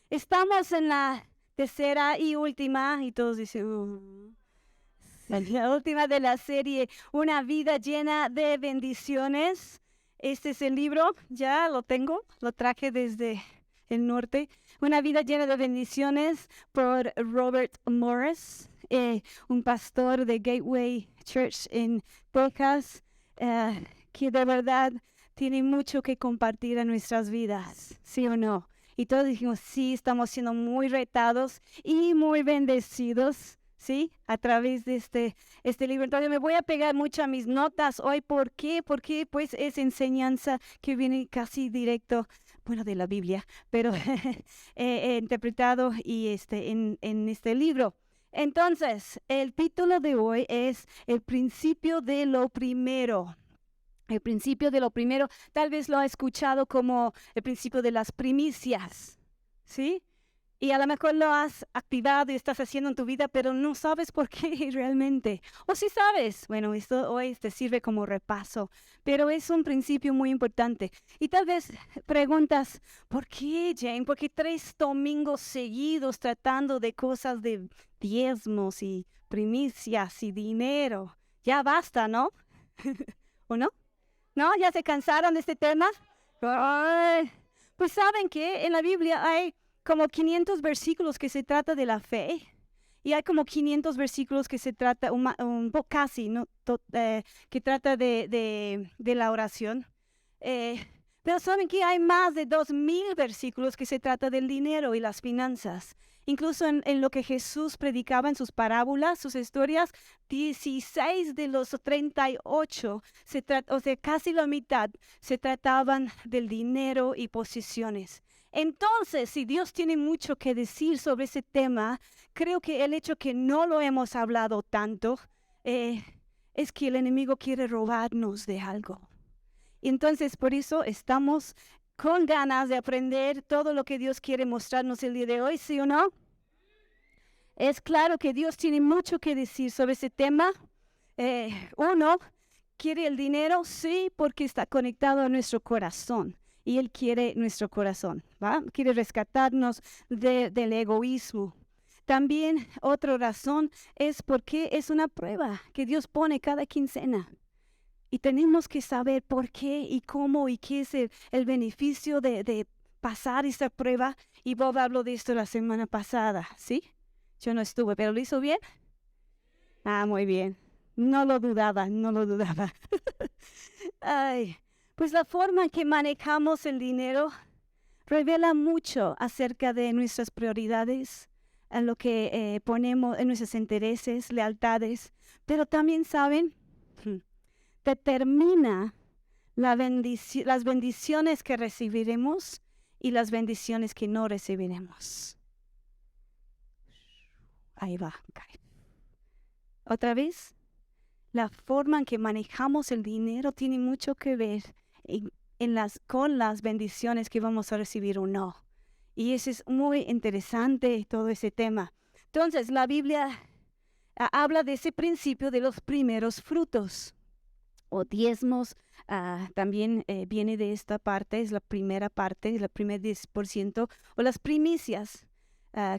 Estamos en la tercera y última, y todos dicen, la última de la serie, Una vida llena de bendiciones. Este es el libro, ya lo tengo, lo traje desde el norte. Una vida llena de bendiciones por Robert Morris, un pastor de Gateway Church en Texas, que de verdad tiene mucho que compartir en nuestras vidas, ¿sí o no? Y todos dijimos, sí, estamos siendo muy retados y muy bendecidos, ¿sí? A través de este libro. Entonces me voy a pegar mucho a mis notas hoy. ¿Por qué? Porque pues es enseñanza que viene casi directo, bueno, de la Biblia, pero interpretado y en este libro. Entonces, el título de hoy es El principio de lo primero. El principio de lo primero, tal vez lo ha escuchado como el principio de las primicias, ¿sí? Y a lo mejor lo has activado y estás haciendo en tu vida, pero no sabes por qué realmente. O si sabes, bueno, esto hoy te sirve como repaso, pero es un principio muy importante. Y tal vez preguntas, ¿por qué, Jane? ¿Por qué 3 domingos seguidos tratando de cosas de diezmos y primicias y dinero? Ya basta, ¿no? ¿O no? ¿No? ¿Ya se cansaron de este tema? Ay, pues saben que en la Biblia hay como 500 versículos que se trata de la fe y hay como 500 versículos que se trata, un poco casi, ¿no? Que trata de la oración. Pero saben que hay más de 2000 versículos que se trata del dinero y las finanzas. Incluso en lo que Jesús predicaba en sus parábolas, sus historias, 16 de los 38, o sea, casi la mitad, se trataban del dinero y posesiones. Entonces, si Dios tiene mucho que decir sobre ese tema, creo que el hecho que no lo hemos hablado tanto es que el enemigo quiere robarnos de algo. Y entonces, por eso estamos con ganas de aprender todo lo que Dios quiere mostrarnos el día de hoy, ¿sí o no? Es claro que Dios tiene mucho que decir sobre ese tema. Uno, ¿quiere el dinero? Sí, porque está conectado a nuestro corazón. Y Él quiere nuestro corazón, ¿va? Quiere rescatarnos del egoísmo. También otra razón es porque es una prueba que Dios pone cada quincena. Y tenemos que saber por qué y cómo y qué es el beneficio de pasar esta prueba. Y Bob habló de esto la semana pasada, ¿sí? Yo no estuve, pero ¿lo hizo bien? Ah, muy bien. No lo dudaba, no lo dudaba. Ay, pues la forma en que manejamos el dinero revela mucho acerca de nuestras prioridades, en lo que ponemos en nuestros intereses, lealtades, pero también, ¿saben? Determina las bendiciones que recibiremos y las bendiciones que no recibiremos. Ahí va. Okay. Otra vez, la forma en que manejamos el dinero tiene mucho que ver con las bendiciones que vamos a recibir o no. Y eso es muy interesante, todo ese tema. Entonces, la Biblia habla de ese principio de los primeros frutos o diezmos. También viene de esta parte, es la primera parte, es el primer 10%, o las primicias,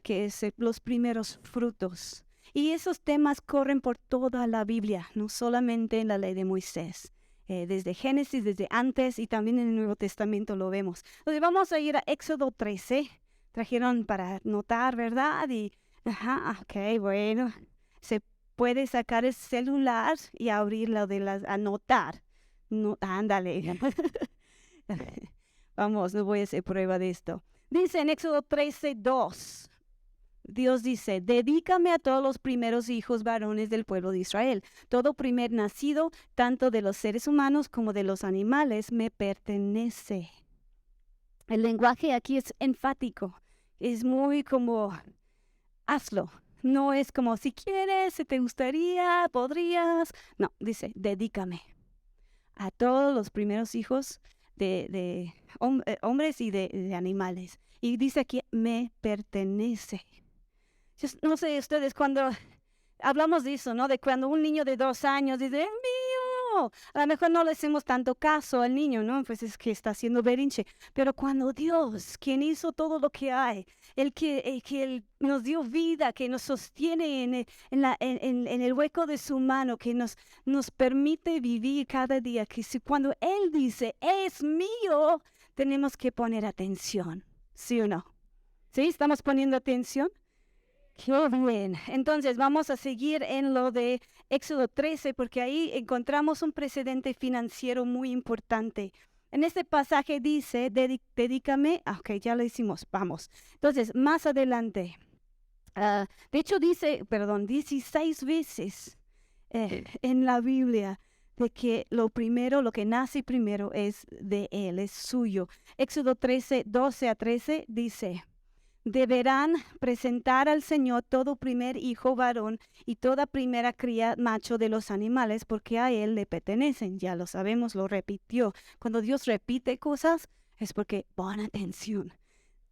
que es los primeros frutos. Y esos temas corren por toda la Biblia, no solamente en la ley de Moisés. Desde Génesis, desde antes y también en el Nuevo Testamento lo vemos. Entonces vamos a ir a Éxodo 13. Trajeron para notar, ¿verdad? Y, ok, bueno. Se puede sacar el celular y abrirlo anotar. No, ándale. Vamos, no voy a hacer prueba de esto. Dice en Éxodo 13:2. Dios dice, dedícame a todos los primeros hijos varones del pueblo de Israel. Todo primer nacido, tanto de los seres humanos como de los animales, me pertenece. El lenguaje aquí es enfático. Es muy como, hazlo. No es como, si quieres, si te gustaría, podrías. No, dice, dedícame a todos los primeros hijos de hombres y de animales. Y dice aquí, me pertenece. Yo no sé ustedes, cuando hablamos de eso, ¿no? De cuando un niño de 2 años dice, es mío, no, a lo mejor no le hacemos tanto caso al niño, ¿no? Pues es que está haciendo berrinche. Pero cuando Dios, quien hizo todo lo que hay, el que nos dio vida, que nos sostiene en el hueco de su mano, que nos permite vivir cada día, que cuando Él dice, es mío, tenemos que poner atención, ¿sí o no? ¿Sí? ¿Estamos poniendo atención? Qué bien. Entonces vamos a seguir en lo de Éxodo 13 porque ahí encontramos un precedente financiero muy importante. En este pasaje dice, dedícame, ok, ya lo hicimos, vamos. Entonces, más adelante, de hecho dice, 16 veces en la Biblia de que lo que nace primero es de Él, es suyo. Éxodo 13, 12 a 13 dice, deberán presentar al Señor todo primer hijo varón y toda primera cría macho de los animales, porque a Él le pertenecen. Ya lo sabemos, lo repitió. Cuando Dios repite cosas, es porque pon atención.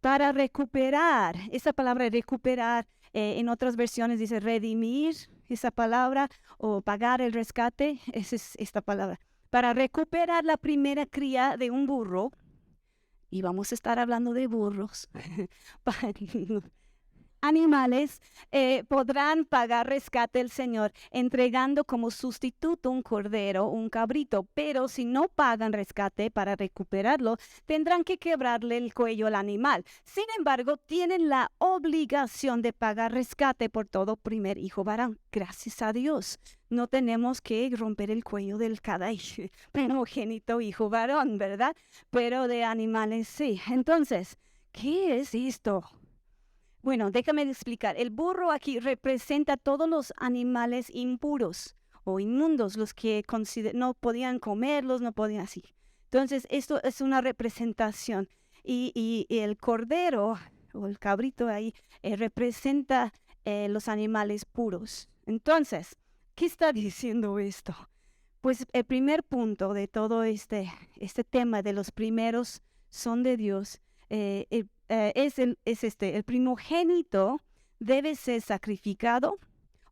Para recuperar, esa palabra recuperar, en otras versiones dice redimir, esa palabra, o pagar el rescate, esa es esta palabra. Para recuperar la primera cría de un burro, y vamos a estar hablando de burros, animales, podrán pagar rescate al Señor entregando como sustituto un cordero, un cabrito, pero si no pagan rescate para recuperarlo, tendrán que quebrarle el cuello al animal. Sin embargo, tienen la obligación de pagar rescate por todo primer hijo varón. Gracias a Dios, no tenemos que romper el cuello del cada primogénito hijo varón, ¿verdad? Pero de animales sí. Entonces, ¿qué es esto? Bueno, déjame explicar. El burro aquí representa a todos los animales impuros o inmundos, los que no podían comerlos, no podían así. Entonces, esto es una representación. Y el cordero o el cabrito ahí representa los animales puros. Entonces, ¿qué está diciendo esto? Pues el primer punto de todo este tema de los primeros son de Dios, el primogénito debe ser sacrificado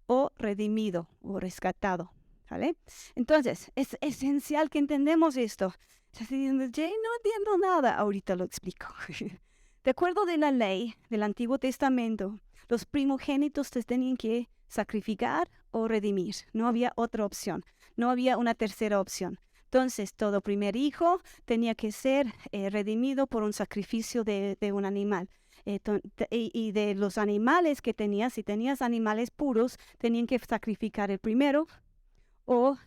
o redimido o rescatado, ¿vale? Entonces, es esencial que entendemos esto. Estás diciendo, Jay, no entiendo nada. Ahorita lo explico. De acuerdo de la ley del Antiguo Testamento, los primogénitos se tenían que sacrificar o redimir. No había otra opción. No había una tercera opción. Entonces, todo primer hijo tenía que ser redimido por un sacrificio de un animal. Y de los animales que tenías, si tenías animales puros, tenían que sacrificar el primero o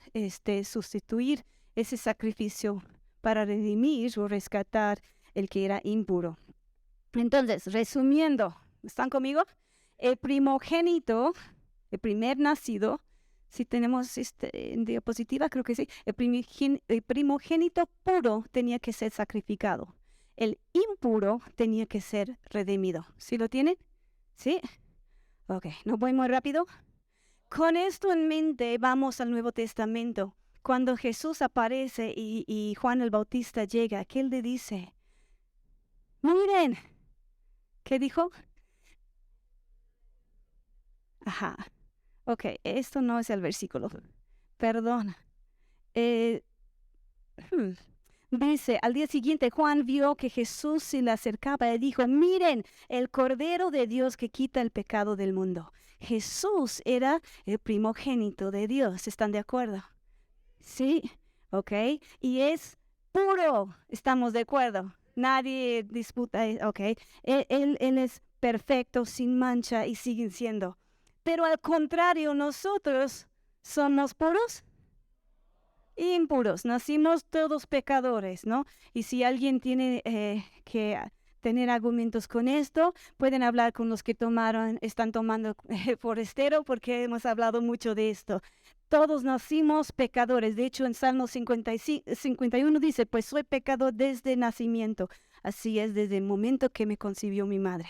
sustituir ese sacrificio para redimir o rescatar el que era impuro. Entonces, resumiendo, ¿están conmigo? El primogénito, el primer nacido, si tenemos en diapositiva, creo que sí, el primogénito puro tenía que ser sacrificado. El impuro tenía que ser redimido. ¿Sí lo tienen? ¿Sí? Ok, no voy muy rápido. Con esto en mente, vamos al Nuevo Testamento. Cuando Jesús aparece y Juan el Bautista llega, ¿qué él le dice? Miren, ¿qué dijo? Ajá. Ok, esto no es el versículo. Perdón. Eh, Dice, al día siguiente Juan vio que Jesús se le acercaba y dijo, miren, el Cordero de Dios que quita el pecado del mundo. Jesús era el primogénito de Dios, ¿están de acuerdo? Sí, ok. Y es puro, ¿estamos de acuerdo? Nadie disputa, ok. Él es perfecto, sin mancha y siguen siendo. Pero al contrario, nosotros somos puros, impuros, nacimos todos pecadores, ¿no? Y si alguien tiene que tener argumentos con esto, pueden hablar con los que están tomando forestero, porque hemos hablado mucho de esto. Todos nacimos pecadores. De hecho, en Salmo 51 dice, pues soy pecador desde nacimiento. Así es desde el momento que me concibió mi madre.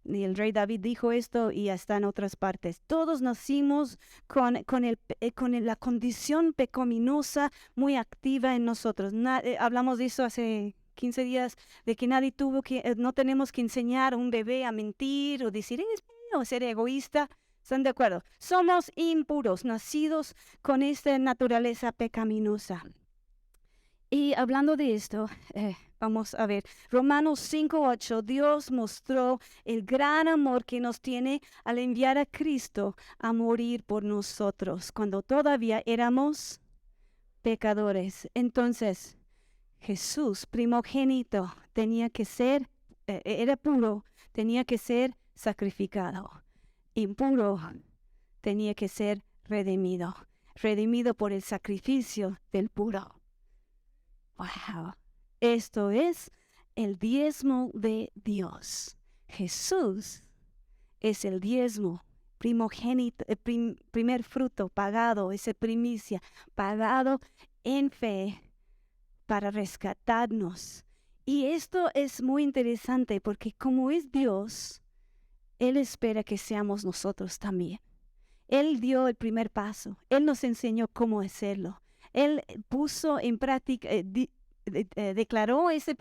Y el rey David dijo esto y hasta en otras partes. Todos nacimos con la condición pecaminosa muy activa en nosotros. Hablamos de eso hace 15 días, de que no tenemos que enseñar a un bebé a mentir o decir, es mío, ser egoísta. ¿Están de acuerdo? Somos impuros, nacidos con esta naturaleza pecaminosa. Y hablando de esto, vamos a ver, Romanos 5:8, Dios mostró el gran amor que nos tiene al enviar a Cristo a morir por nosotros, cuando todavía éramos pecadores. Entonces, Jesús, primogénito, tenía que ser, era puro, tenía que ser sacrificado. Impuro, tenía que ser redimido por el sacrificio del puro. Wow, esto es el diezmo de Dios. Jesús es el diezmo, primogénito, primer fruto pagado, esa primicia, pagado en fe para rescatarnos. Y esto es muy interesante porque como es Dios, Él espera que seamos nosotros también. Él dio el primer paso, Él nos enseñó cómo hacerlo. Él puso en práctica, declaró ese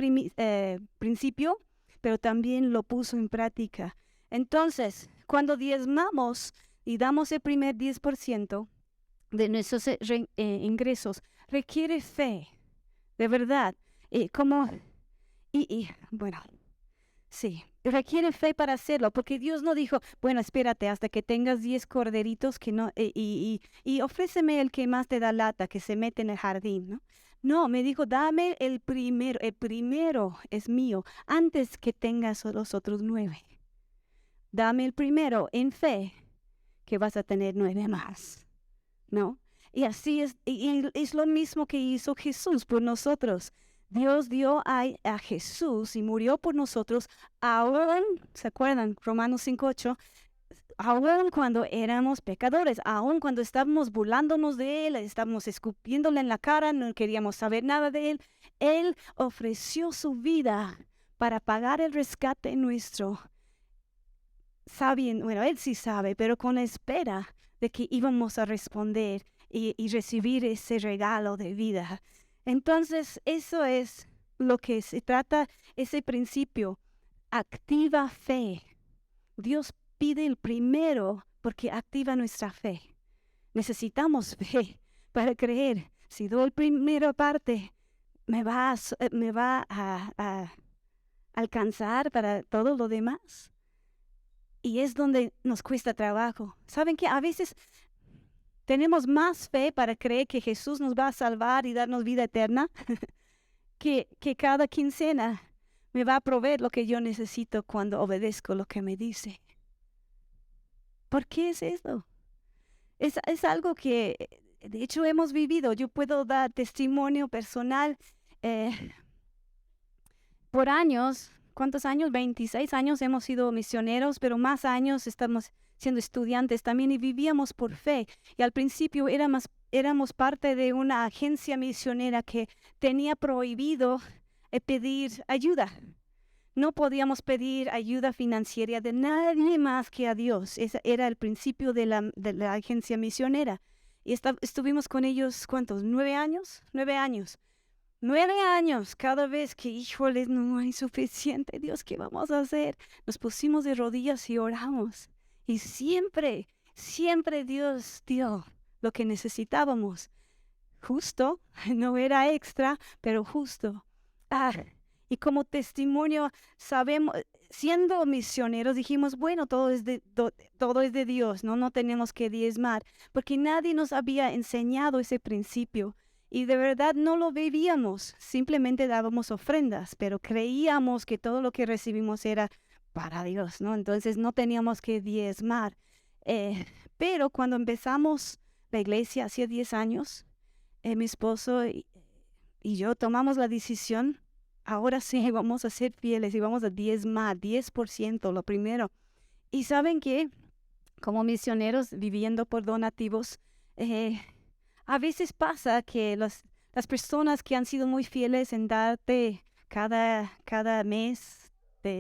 principio, pero también lo puso en práctica. Entonces, cuando diezmamos y damos el primer 10% de nuestros ingresos, requiere fe, de verdad. Bueno, sí, requiere fe para hacerlo, porque Dios no dijo, bueno, espérate hasta que tengas 10 corderitos y ofréceme el que más te da lata, que se mete en el jardín, ¿no? No, me dijo, dame el primero es mío, antes que tengas los otros 9. Dame el primero en fe, que vas a tener 9 más, ¿no? Y así es, y es lo mismo que hizo Jesús por nosotros. Dios dio a Jesús y murió por nosotros, aún, ¿se acuerdan? Romanos 5:8, aún cuando éramos pecadores, aún cuando estábamos burlándonos de Él, estábamos escupiéndole en la cara, no queríamos saber nada de Él, Él ofreció su vida para pagar el rescate nuestro. Sabiendo, bueno, Él sí sabe, pero con la espera de que íbamos a responder y recibir ese regalo de vida. Entonces, eso es lo que se trata, ese principio, activa fe. Dios pide el primero porque activa nuestra fe. Necesitamos fe para creer. Si doy la primera parte, me va a alcanzar para todo lo demás. Y es donde nos cuesta trabajo. ¿Saben qué? A veces tenemos más fe para creer que Jesús nos va a salvar y darnos vida eterna que cada quincena me va a proveer lo que yo necesito cuando obedezco lo que me dice. ¿Por qué es eso? Es algo que de hecho hemos vivido. Yo puedo dar testimonio personal. Por años, ¿cuántos años? 26 años hemos sido misioneros, pero más años estamos siendo estudiantes también y vivíamos por fe. Y al principio éramos parte de una agencia misionera que tenía prohibido pedir ayuda. No podíamos pedir ayuda financiera de nadie más que a Dios. Ese era el principio de la agencia misionera. Y estuvimos con ellos, ¿cuántos? 9 años. 9 años. 9 años, cada vez que, híjoles, no hay suficiente, Dios, ¿qué vamos a hacer? Nos pusimos de rodillas y oramos. Y siempre Dios dio lo que necesitábamos. Justo, no era extra, pero justo. Y como testimonio, sabemos, siendo misioneros, dijimos, bueno, todo es de Dios, no tenemos que diezmar, porque nadie nos había enseñado ese principio. Y de verdad no lo vivíamos, simplemente dábamos ofrendas, pero creíamos que todo lo que recibimos era para Dios, ¿no? Entonces no teníamos que diezmar. Pero cuando empezamos la iglesia hace 10 años, mi esposo y yo tomamos la decisión, ahora sí vamos a ser fieles y vamos a diezmar, 10% lo primero. Y ¿saben qué? Como misioneros viviendo por donativos, a veces pasa que las personas que han sido muy fieles en darte cada mes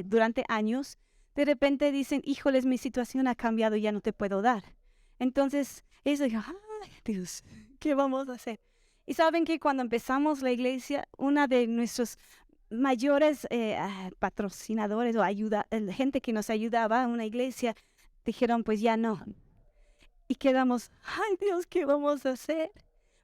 durante años, de repente dicen, híjoles, mi situación ha cambiado y ya no te puedo dar. Entonces, es de, ay, Dios, ¿qué vamos a hacer? Y saben que cuando empezamos la iglesia, una de nuestros mayores patrocinadores o gente que nos ayudaba en una iglesia, dijeron, pues ya no. y quedamos, ay Dios, ¿qué vamos a hacer?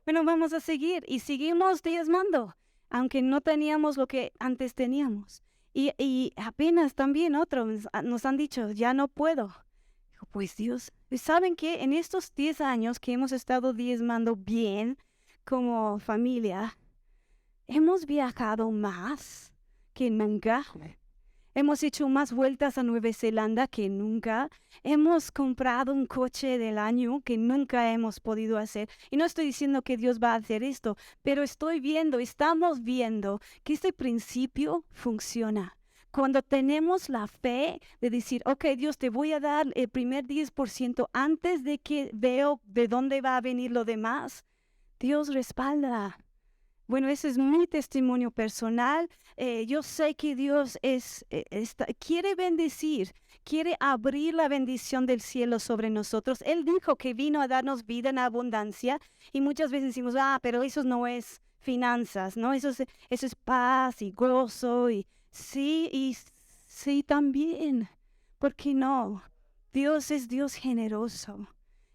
Bueno, vamos a seguir y seguimos diezmando, aunque no teníamos lo que antes teníamos. Y apenas también otros nos han dicho, ya no puedo. Digo, pues Dios, ¿saben qué? En estos 10 años que hemos estado diezmando bien como familia, hemos viajado más que nunca. Hemos hecho más vueltas a Nueva Zelanda que nunca. Hemos comprado un coche del año que nunca hemos podido hacer. Y no estoy diciendo que Dios va a hacer esto, pero estamos viendo que este principio funciona. Cuando tenemos la fe de decir, ok, Dios, te voy a dar el primer 10% antes de que veo de dónde va a venir lo demás, Dios respalda. Bueno, ese es mi testimonio personal. Yo sé que Dios quiere bendecir, quiere abrir la bendición del cielo sobre nosotros. Él dijo que vino a darnos vida en abundancia y muchas veces decimos, pero eso no es finanzas, ¿no? Eso es paz y gozo y sí también. ¿Por qué no? Dios es Dios generoso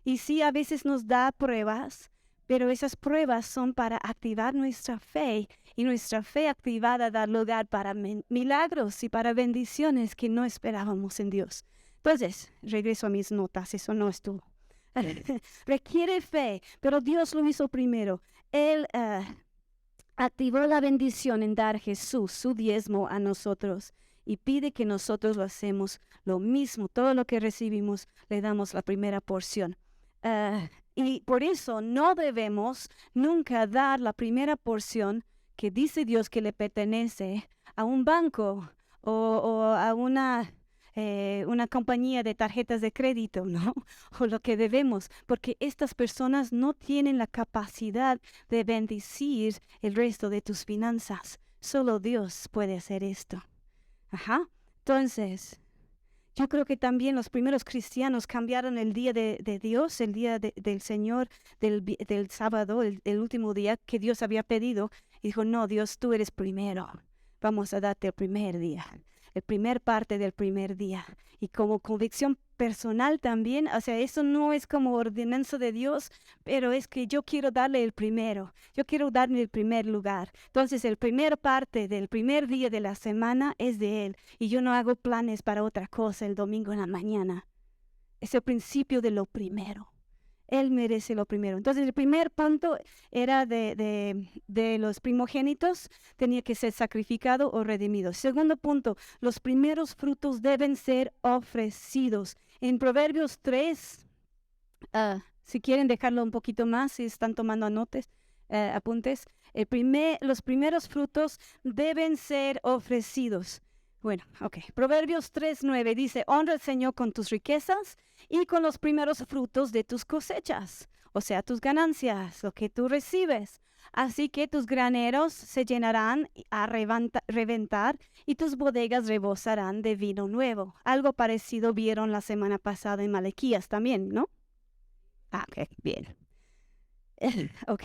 y sí a veces nos da pruebas. Pero esas pruebas son para activar nuestra fe y nuestra fe activada da lugar para milagros y para bendiciones que no esperábamos en Dios. Entonces, regreso a mis notas, eso no estuvo. Requiere fe, pero Dios lo hizo primero. Él activó la bendición en dar Jesús, su diezmo, a nosotros y pide que nosotros lo hacemos lo mismo. Todo lo que recibimos le damos la primera porción. Y por eso no debemos nunca dar la primera porción que dice Dios que le pertenece a un banco o a una compañía de tarjetas de crédito, ¿no? O lo que debemos, porque estas personas no tienen la capacidad de bendecir el resto de tus finanzas. Solo Dios puede hacer esto. Ajá. Entonces, yo creo que también los primeros cristianos cambiaron el día de Dios, el día del Señor, del sábado, el último día que Dios había pedido. Y dijo, no, Dios, tú eres primero. Vamos a darte el primer día, el primer parte del primer día. Y como convicción personal también, o sea, eso no es como ordenanza de Dios, pero es que yo quiero darle el primero. Yo quiero darle el primer lugar. Entonces, el primer parte del primer día de la semana es de Él. Y yo no hago planes para otra cosa el domingo en la mañana. Es el principio de lo primero. Él merece lo primero. Entonces, el primer punto era de los primogénitos, tenía que ser sacrificado o redimido. Segundo punto, los primeros frutos deben ser ofrecidos. En Proverbios 3, si quieren dejarlo un poquito más, si están tomando apuntes, los primeros frutos deben ser ofrecidos. Bueno, ok. Proverbios 3:9 dice, honra al Señor con tus riquezas y con los primeros frutos de tus cosechas, o sea, tus ganancias, lo que tú recibes. Así que tus graneros se llenarán a reventar y tus bodegas rebosarán de vino nuevo. Algo parecido vieron la semana pasada en Malaquías también, ¿no? Ok, bien. Ok.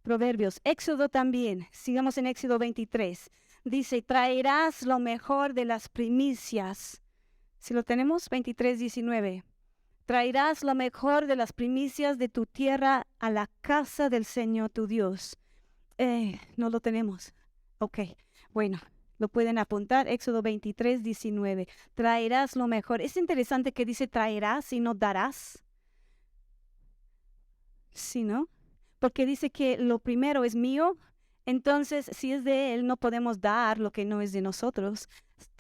Proverbios, Éxodo también. Sigamos en Éxodo 23. Dice, traerás lo mejor de las primicias. Si lo tenemos, 23:19. Traerás lo mejor de las primicias de tu tierra a la casa del Señor tu Dios. No lo tenemos. Ok, bueno, lo pueden apuntar. Éxodo 23:19. Traerás lo mejor. Es interesante que dice traerás y no darás. Sí, ¿no? Porque dice que lo primero es mío. Entonces, si es de Él, no podemos dar lo que no es de nosotros.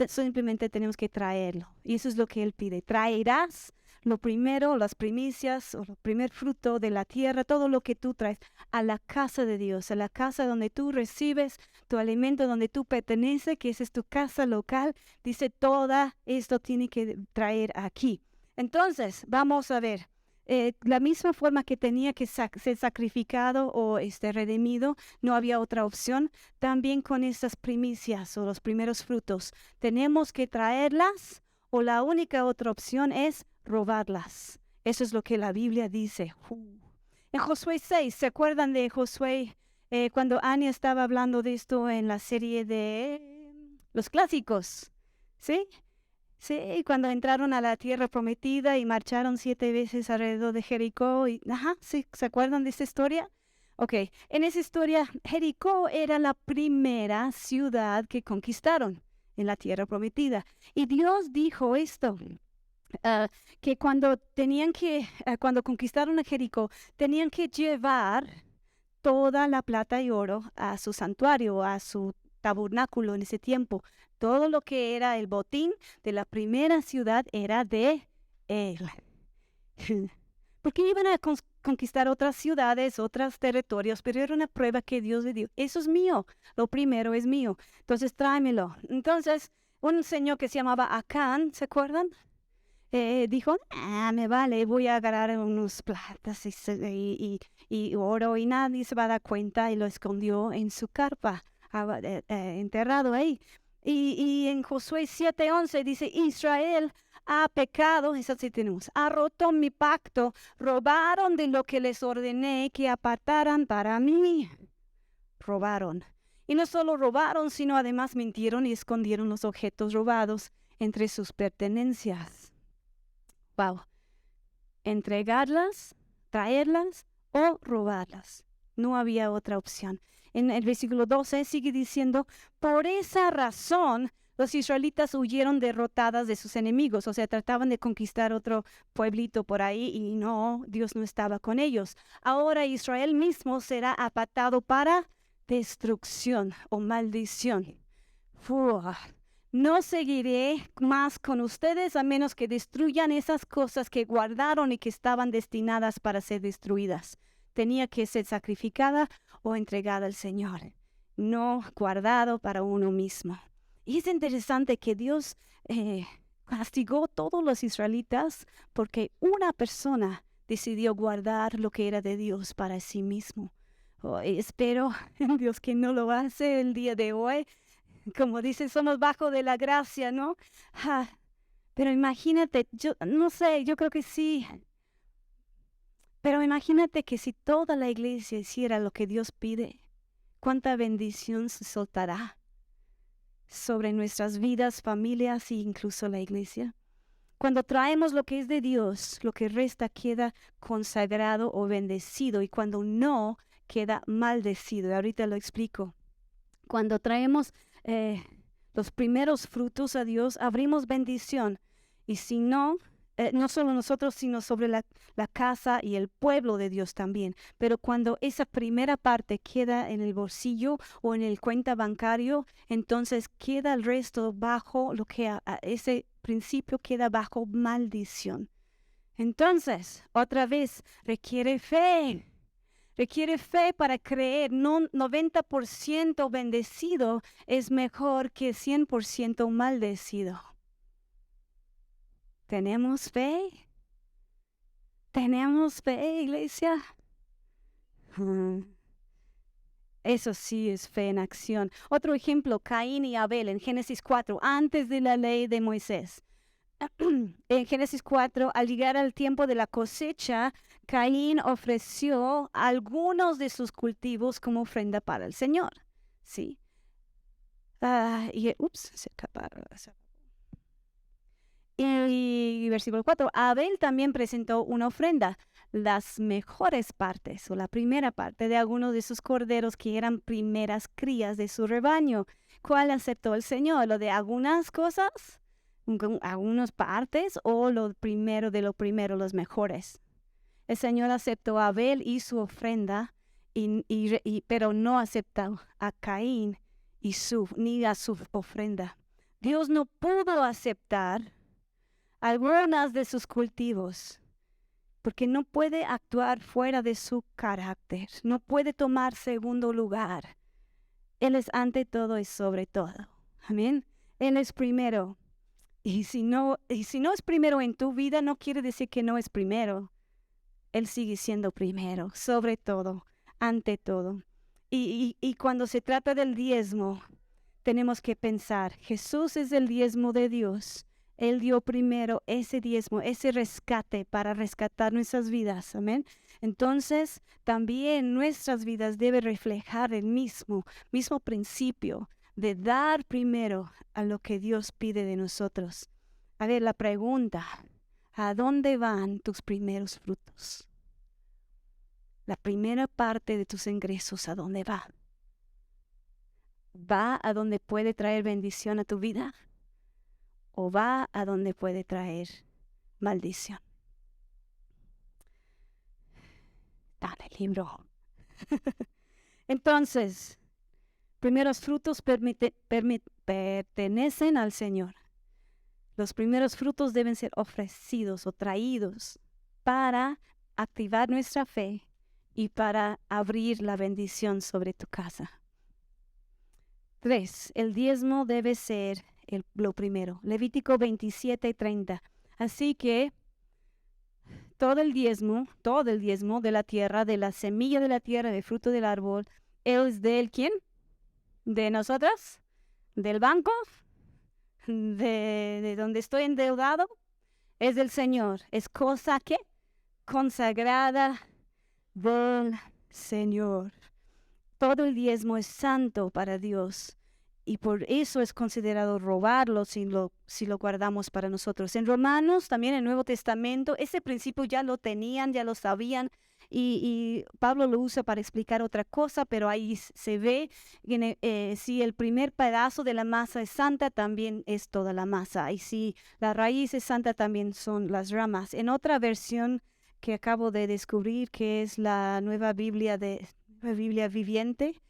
Simplemente tenemos que traerlo. Y eso es lo que Él pide. Traerás lo primero, las primicias o el primer fruto de la tierra, todo lo que tú traes a la casa de Dios, a la casa donde tú recibes tu alimento, donde tú perteneces, que esa es tu casa local. Dice, todo esto tiene que traer aquí. Entonces, vamos a ver. La misma forma que tenía que ser sacrificado o redimido, no había otra opción. También con estas primicias o los primeros frutos, tenemos que traerlas o la única otra opción es robarlas. Eso es lo que la Biblia dice. En Josué 6, ¿se acuerdan de Josué? Cuando Ania estaba hablando de esto en la serie de los clásicos, ¿sí? Sí, cuando entraron a la tierra prometida y marcharon 7 veces alrededor de Jericó. Sí, ¿se acuerdan de esa historia? Ok, en esa historia, Jericó era la primera ciudad que conquistaron en la tierra prometida. Y Dios dijo esto, ah, que cuando conquistaron a Jericó, tenían que llevar toda la plata y oro a su santuario, a su tabernáculo en ese tiempo. Todo lo que era el botín de la primera ciudad era de él. Porque iban a conquistar otras ciudades, otros territorios, pero era una prueba que Dios le dio. Eso es mío, lo primero es mío, entonces tráemelo. Entonces, un señor que se llamaba Acán, ¿se acuerdan? Dijo, me vale, voy a agarrar unos platas y oro y nadie se va a dar cuenta y lo escondió en su carpa, enterrado ahí. Y en Josué 7:11 dice, Israel ha pecado, eso sí tenemos, ha roto mi pacto, robaron de lo que les ordené que apartaran para mí. Robaron. Y no solo robaron, sino además mintieron y escondieron los objetos robados entre sus pertenencias. Wow. Entregarlas, traerlas o robarlas. No había otra opción. En el versículo 12 sigue diciendo, por esa razón los israelitas huyeron derrotadas de sus enemigos. O sea, trataban de conquistar otro pueblito por ahí y no, Dios no estaba con ellos. Ahora Israel mismo será apartado para destrucción o maldición. No seguiré más con ustedes a menos que destruyan esas cosas que guardaron y que estaban destinadas para ser destruidas. Tenía que ser sacrificada o entregada al Señor, no guardado para uno mismo. Y es interesante que Dios castigó a todos los israelitas porque una persona decidió guardar lo que era de Dios para sí mismo. Espero en Dios que no lo hace el día de hoy. Como dice, somos bajo de la gracia, ¿no? Pero imagínate, yo no sé, yo creo que sí. Pero imagínate que si toda la iglesia hiciera lo que Dios pide, cuánta bendición se soltará sobre nuestras vidas, familias e incluso la iglesia. Cuando traemos lo que es de Dios, lo que resta queda consagrado o bendecido, y cuando no, queda maldecido. Ahorita lo explico. Cuando traemos los primeros frutos a Dios, abrimos bendición. Y si no, no solo nosotros, sino sobre la casa y el pueblo de Dios también. Pero cuando esa primera parte queda en el bolsillo o en el cuenta bancario, entonces queda el resto bajo lo que ese principio queda bajo maldición. Entonces, otra vez, requiere fe. Requiere fe para creer. No 90% bendecido es mejor que 100% maldecido. ¿Tenemos fe? ¿Tenemos fe, iglesia? Eso sí es fe en acción. Otro ejemplo, Caín y Abel en Génesis 4, antes de la ley de Moisés. En Génesis 4, al llegar al tiempo de la cosecha, Caín ofreció algunos de sus cultivos como ofrenda para el Señor. ¿Sí? Se acabaron. Y versículo 4, Abel también presentó una ofrenda, las mejores partes o la primera parte de algunos de sus corderos que eran primeras crías de su rebaño. ¿Cuál aceptó el Señor? ¿Lo de algunas cosas? ¿Algunas partes o lo primero de lo primero, los mejores? El Señor aceptó a Abel y su ofrenda, pero no aceptó a Caín ni a su ofrenda. Dios no pudo aceptar algunas de sus cultivos, porque no puede actuar fuera de su carácter, no puede tomar segundo lugar. Él es ante todo y sobre todo. Amén. Él es primero. Y si no es primero en tu vida, no quiere decir que no es primero. Él sigue siendo primero, sobre todo, ante todo. Y cuando se trata del diezmo, tenemos que pensar, Jesús es el diezmo de Dios. Él dio primero ese diezmo, ese rescate para rescatar nuestras vidas. Amén. Entonces, también nuestras vidas deben reflejar el mismo principio de dar primero a lo que Dios pide de nosotros. A ver, la pregunta, ¿a dónde van tus primeros frutos? La primera parte de tus ingresos, ¿a dónde va? ¿Va a donde puede traer bendición a tu vida? ¿O va a donde puede traer maldición? Está en el libro. Entonces, primeros frutos pertenecen al Señor. Los primeros frutos deben ser ofrecidos o traídos para activar nuestra fe y para abrir la bendición sobre tu casa. 3. El diezmo debe ser lo primero. Levítico 27:30. Así que todo el diezmo de la tierra, de la semilla de la tierra, del fruto del árbol, ¿es del quién? ¿De nosotras? ¿Del banco? ¿De donde estoy endeudado? Es del Señor. Es cosa que consagrada del Señor. Todo el diezmo es santo para Dios y por eso es considerado robarlo si lo guardamos para nosotros. En Romanos, también en el Nuevo Testamento, ese principio ya lo tenían, ya lo sabían y Pablo lo usa para explicar otra cosa, pero ahí se ve que si el primer pedazo de la masa es santa, también es toda la masa. Y si la raíz es santa, también son las ramas. En otra versión que acabo de descubrir, que es la Nueva Biblia Viviente,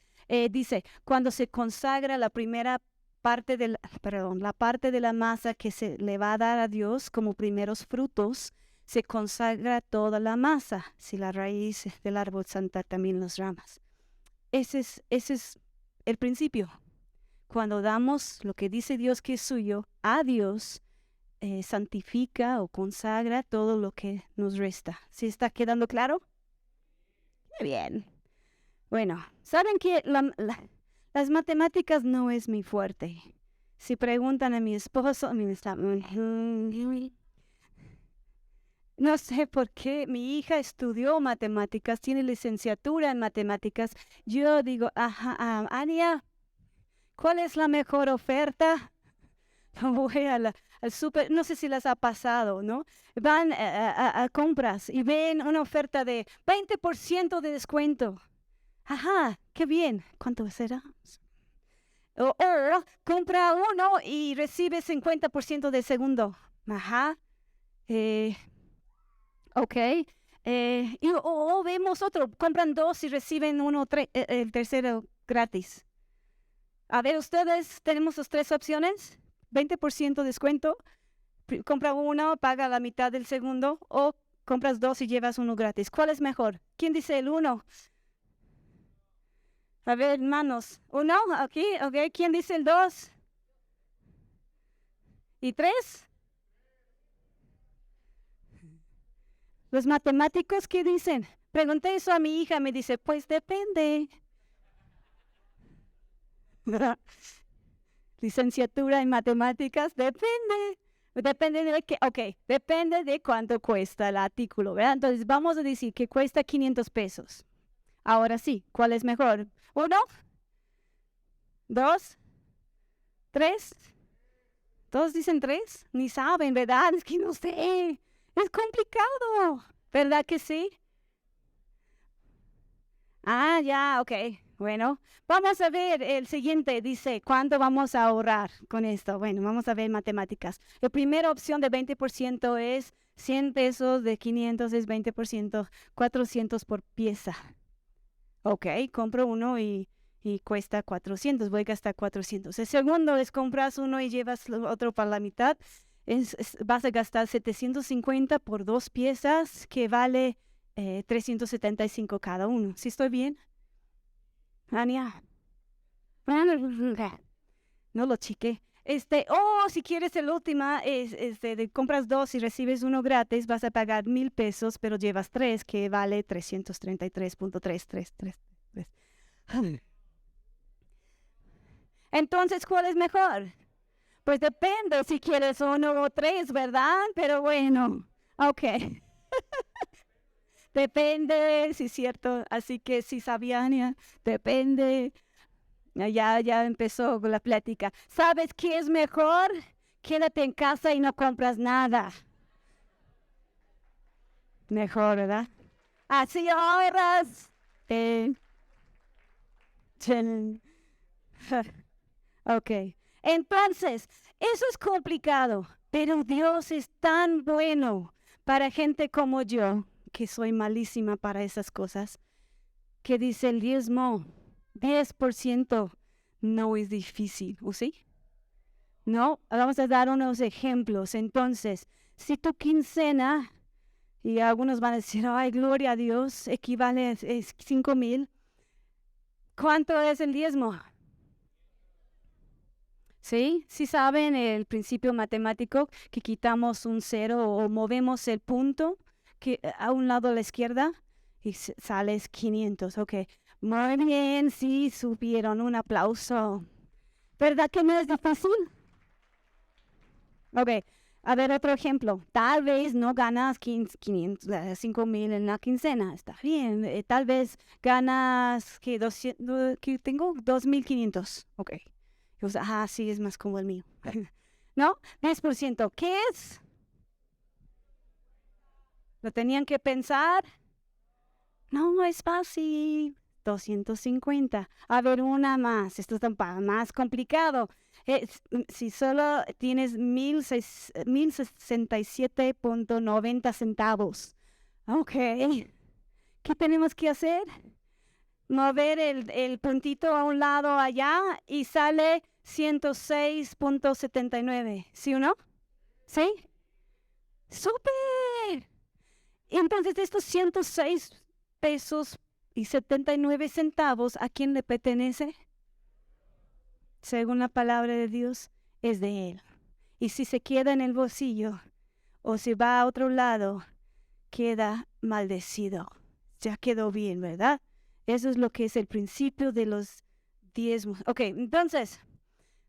dice, cuando se consagra la primera parte la parte de la masa que se le va a dar a Dios como primeros frutos, se consagra toda la masa. Si la raíz del árbol santa, también las ramas. Ese es el principio. Cuando damos lo que dice Dios que es suyo a Dios, santifica o consagra todo lo que nos resta. ¿Sí está quedando claro? Muy bien. Bueno, ¿saben que las matemáticas no es mi fuerte? Si preguntan a mi esposo, no sé por qué mi hija estudió matemáticas, tiene licenciatura en matemáticas. Yo digo, Ania, ¿cuál es la mejor oferta? Voy al súper, no sé si les ha pasado, ¿no? Van a compras y ven una oferta de 20% de descuento. Ajá, qué bien. ¿Cuánto será? O compra uno y recibe 50% de segundo. Ajá. Ok. O vemos otro, compran dos y reciben el tercero gratis. A ver, ustedes, tenemos las tres opciones. 20% descuento. Compra uno, paga la mitad del segundo. O compras dos y llevas uno gratis. ¿Cuál es mejor? ¿Quién dice el uno? A ver, hermanos. ¿Uno? Aquí, ok. ¿Quién dice el dos? ¿Y tres? Los matemáticos, ¿qué dicen? Pregunté eso a mi hija, me dice, pues depende. Licenciatura en matemáticas, depende. Depende de qué, ok, depende de cuánto cuesta el artículo, ¿verdad? Entonces vamos a decir que cuesta 500 pesos. Ahora sí, ¿cuál es mejor? ¿Uno? ¿Dos? ¿Tres? ¿Todos dicen tres? Ni saben, ¿verdad? Es que no sé. Es complicado, ¿verdad que sí? Ah, ya, ok. Bueno, vamos a ver el siguiente. Dice, ¿cuánto vamos a ahorrar con esto? Bueno, vamos a ver matemáticas. La primera opción de 20% es 100 pesos, de 500 es 20%, 400 por pieza. Ok, compro uno y cuesta 400, voy a gastar 400. El segundo es compras uno y llevas otro para la mitad. Vas a gastar 750 por dos piezas que vale 375 cada uno. ¿Sí estoy bien? Ania. No lo chiqué. Si quieres el última, compras dos y recibes uno gratis, vas a pagar 1,000 pesos, pero llevas tres, que vale 333.333. Entonces, ¿cuál es mejor? Pues depende si quieres uno o tres, ¿verdad? Pero bueno, ok. Depende, sí es cierto. Así que sí sabían, ya, depende. Ya empezó la plática. ¿Sabes qué es mejor? quédate en casa y no compras nada. Mejor, ¿verdad? Así ahorras. Chen. Ok. Entonces, eso es complicado, pero Dios es tan bueno para gente como yo, que soy malísima para esas cosas, que dice el diezmo, 10% no es difícil, ¿o sí? No, vamos a dar unos ejemplos. Entonces, si tu quincena, y algunos van a decir, ay, gloria a Dios, equivale a 5,000, ¿cuánto es el diezmo? ¿Sí? ¿Sí saben el principio matemático que quitamos un cero o movemos el punto a un lado a la izquierda y sales 500? Ok, muy bien, sí, supieron, un aplauso. ¿Verdad que no es difícil? Ok, a ver otro ejemplo. Tal vez no ganas 5,000 en la quincena, está bien. Tal vez ganas, que 200, que tengo 2,500. Ok. O sea, sí, es más como el mío. ¿No? 10%. ¿Qué es? ¿Lo tenían que pensar? No, es fácil. 250. A ver, una más. Esto está más complicado. Si solo tienes 1,067,90 centavos. Ok. ¿Qué tenemos que hacer? Mover el puntito a un lado allá y sale 106,79. ¿Sí o no? ¿Sí? ¡Súper! Entonces, de estos 106 pesos y 79 centavos, ¿a quién le pertenece? Según la palabra de Dios, es de Él. Y si se queda en el bolsillo o si va a otro lado, queda maldecido. Ya quedó bien, ¿verdad? Eso es lo que es el principio de los diezmos. Ok, entonces,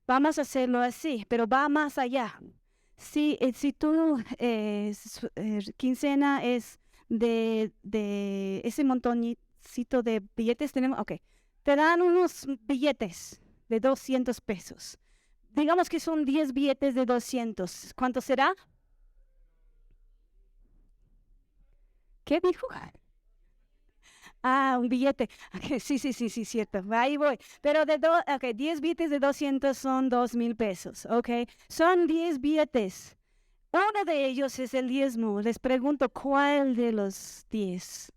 vamos a hacerlo así, pero va más allá. Si tu quincena es de ese montoncito de billetes, tenemos, ok, te dan unos billetes de 200 pesos. Digamos que son 10 billetes de 200. ¿Cuánto será? ¿Qué dijo? Ah, un billete. Ok, sí, sí, sí, sí, cierto. Ahí voy. Pero 10 billetes de 200 son 2,000 pesos. Ok, son 10 billetes. Uno de ellos es el diezmo. Les pregunto, ¿cuál de los 10?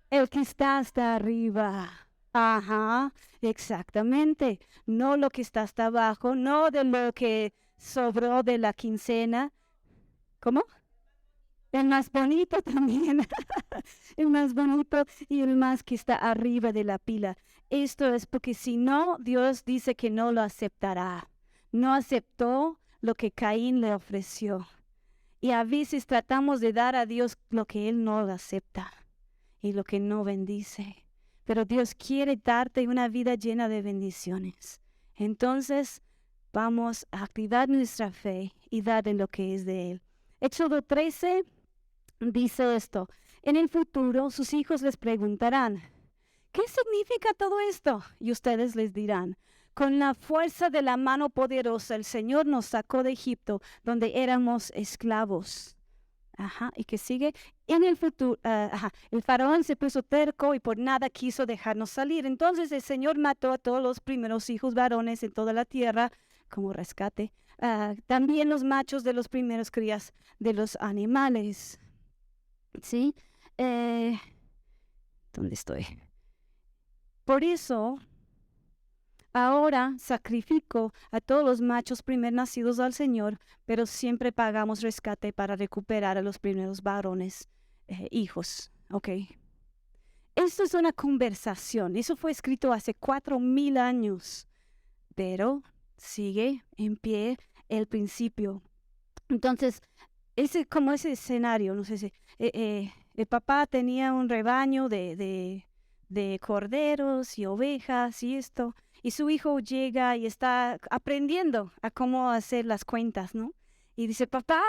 El que está hasta arriba. Ajá, exactamente. No lo que está hasta abajo, no de lo que sobró de la quincena. ¿Cómo? El más bonito también. El más bonito y el más que está arriba de la pila. Esto es porque si no, Dios dice que no lo aceptará. No aceptó lo que Caín le ofreció. Y a veces tratamos de dar a Dios lo que Él no acepta y lo que no bendice. Pero Dios quiere darte una vida llena de bendiciones. Entonces, vamos a activar nuestra fe y darle lo que es de Él. Éxodo 13 dice esto: en el futuro sus hijos les preguntarán, ¿qué significa todo esto? Y ustedes les dirán, con la fuerza de la mano poderosa el Señor nos sacó de Egipto, donde éramos esclavos. Ajá, y que sigue, en el futuro, el faraón se puso terco y por nada quiso dejarnos salir. Entonces el Señor mató a todos los primeros hijos varones en toda la tierra como rescate. También los machos de los primeros crías de los animales. ¿Sí? ¿Dónde estoy? Por eso, ahora sacrifico a todos los machos primer nacidos al Señor, pero siempre pagamos rescate para recuperar a los primeros varones hijos. ¿Ok? Esto es una conversación. Eso fue escrito hace 4,000 años, pero sigue en pie el principio. Entonces, como ese escenario, no sé si el papá tenía un rebaño de corderos y ovejas y esto, y su hijo llega y está aprendiendo a cómo hacer las cuentas, ¿no? Y dice, papá,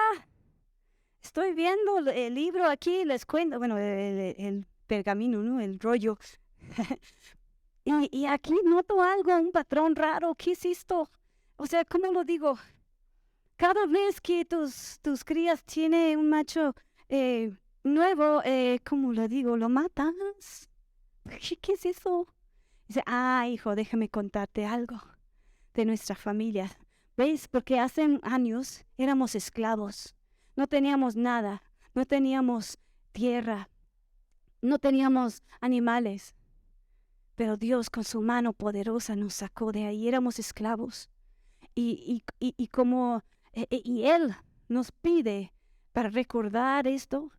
estoy viendo el libro aquí, les cuento, bueno, el pergamino, ¿no? El rollo. Y aquí noto algo, un patrón raro. ¿Qué es esto? O sea, ¿cómo lo digo? Cada vez que tus crías tienen un macho nuevo, ¿cómo lo digo? ¿Lo matas? ¿Qué es eso? Dice, hijo, déjame contarte algo de nuestra familia. ¿Ves? Porque hace años éramos esclavos. No teníamos nada. No teníamos tierra. No teníamos animales. Pero Dios con su mano poderosa nos sacó de ahí. Éramos esclavos. Y como y Él nos pide para recordar esto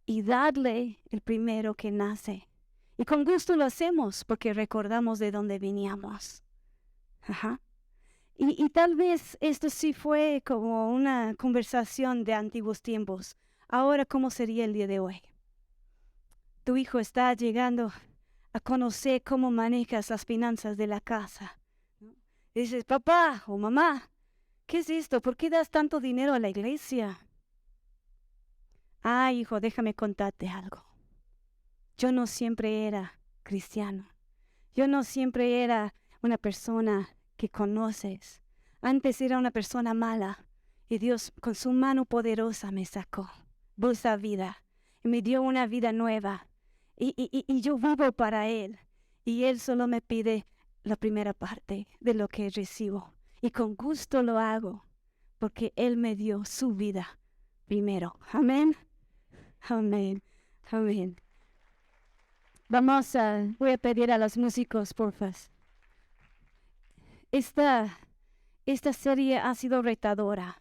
y darle el primero que nace. Y con gusto lo hacemos porque recordamos de dónde veníamos. Ajá. Y tal vez esto sí fue como una conversación de antiguos tiempos. Ahora, ¿cómo sería el día de hoy? Tu hijo está llegando a conocer cómo manejas las finanzas de la casa. Dices, papá o mamá, ¿qué es esto? ¿Por qué das tanto dinero a la iglesia? Hijo, déjame contarte algo. Yo no siempre era cristiano. Yo no siempre era una persona que conoces. Antes era una persona mala y Dios con su mano poderosa me sacó. Bolsa vida y me dio una vida nueva. Y yo vivo para Él. Y Él solo me pide la primera parte de lo que recibo. Y con gusto lo hago porque Él me dio su vida primero. Amén. Amén. Amén. Voy a pedir a los músicos, porfa. Esta serie ha sido retadora,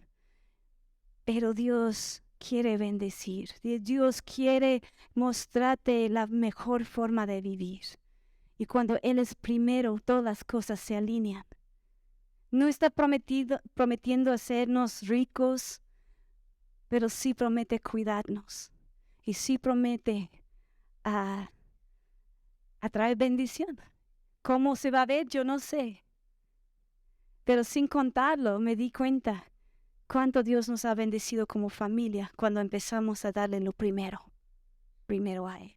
pero Dios quiere bendecir. Dios quiere mostrarte la mejor forma de vivir. Y cuando Él es primero, todas las cosas se alinean. No está prometiendo hacernos ricos, pero sí promete cuidarnos. Y sí promete a traer bendición. ¿Cómo se va a ver? Yo no sé. Pero sin contarlo, me di cuenta cuánto Dios nos ha bendecido como familia cuando empezamos a darle lo primero a Él.